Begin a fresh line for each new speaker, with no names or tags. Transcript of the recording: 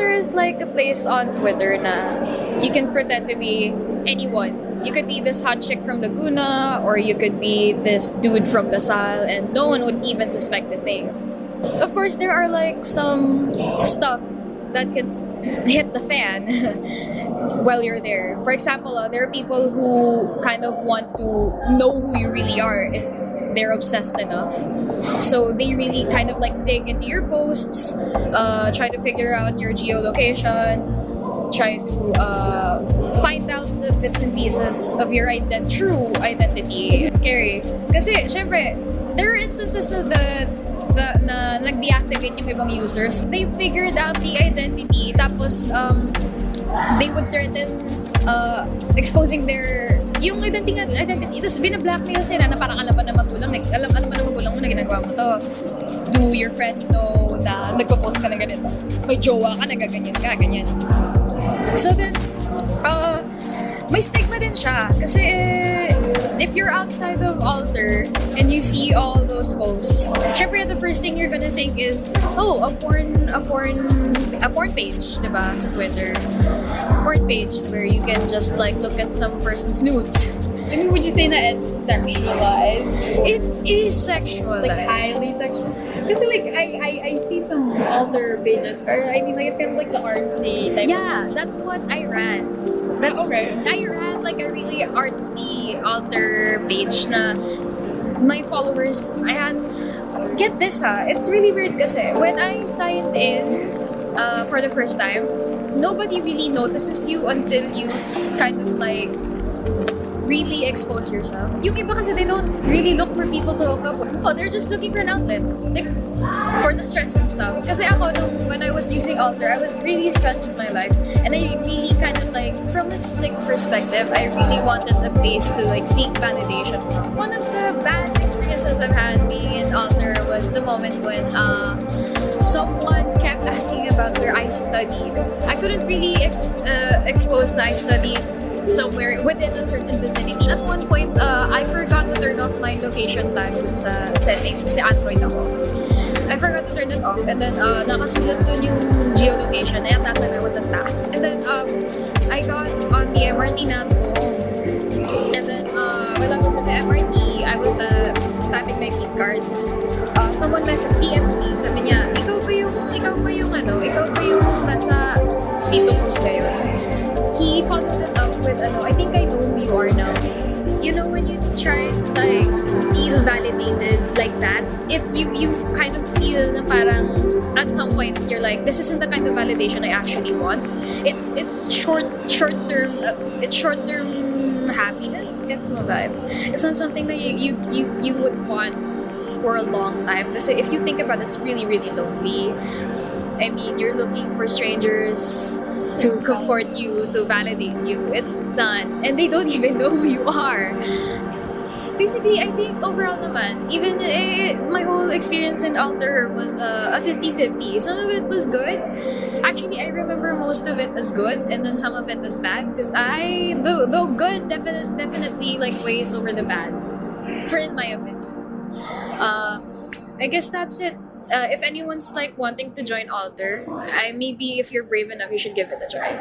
Alter is like a place on Twitter na you can pretend to be anyone. You could be this hot chick from Laguna, or you could be this dude from LaSalle, and no one would even suspect a thing. Of course, there are like some stuff that can hit the fan while you're there. For example, there are people who kind of want to know who you really are if they're obsessed enough. So they really kind of like dig into your posts, try to figure out your geolocation, try to find out the bits and pieces of your true identity. It's scary. Kasi, syempre, there are instances na nag-deactivate yung ibang users. They figured out the identity, tapos they would threaten exposing yung identity. Tapos binablackmail sila na parang alam pa na magulang mo na ginagawa mo to. Do your friends know na nagpo-post ka na ganito? May jowa ka, nagaganyan ka, ganyan. So then, may stigma din siya. Kasi if you're outside of Alter and you see all those posts, syempre the first thing you're gonna think is, oh, a porn page, diba, sa Twitter. Porn page where you can just like look at some person's nudes.
I mean, would you say that it's sexualized?
It is sexualized.
Like highly sexual? Because like I see some Alter pages, or I mean like it's kind of like the artsy type.
Yeah, that's what I ran. I ran like a really artsy Alter page na my followers, I had, get this it's really weird kasi when I signed in for the first time, nobody really notices you until you kind of like really expose yourself. Yung iba kasi they don't really look for people to hook up with. Oh, they're just looking for an outlet. Like, for the stress and stuff. Kasi ako, when I was using Alter, I was really stressed with my life. And I really kind of like, from a sick perspective, I really wanted a place to like seek validation. One of the bad experiences I've had being in Alter was the moment when someone kept asking about where I studied. I couldn't really expose that I studied somewhere within a certain vicinity. At one point, I forgot to turn off my location tag sa settings kasi Android ako. I forgot to turn it off, and then nakasulat dun yung geolocation, and at that time I was at Taft. And then I got on the MRT na to go home. And then while I was at the MRT, I was tapping my SIM cards. Someone messaged me, sabi niya, ikaw ba yung nasa Tito Cruz ngayon? He followed it up with, I think I know who you are now. You know, when you try to like feel validated like that, you kind of feel na parang at some point you're like, this isn't the kind of validation I actually want. It's short term happiness. Gets mo ba? It's not something that you would want for a long time. Kasi if you think about it, it's really, really lonely. I mean, you're looking for strangers to comfort you, to validate you. It's not. And they don't even know who you are. Basically, I think overall naman, even my whole experience in Alter was a 50-50. Some of it was good. Actually, I remember most of it as good, and then some of it as bad. Because though good definitely like weighs over the bad, in my opinion. I guess that's it. If anyone's like wanting to join Alter, maybe if you're brave enough, you should give it a try.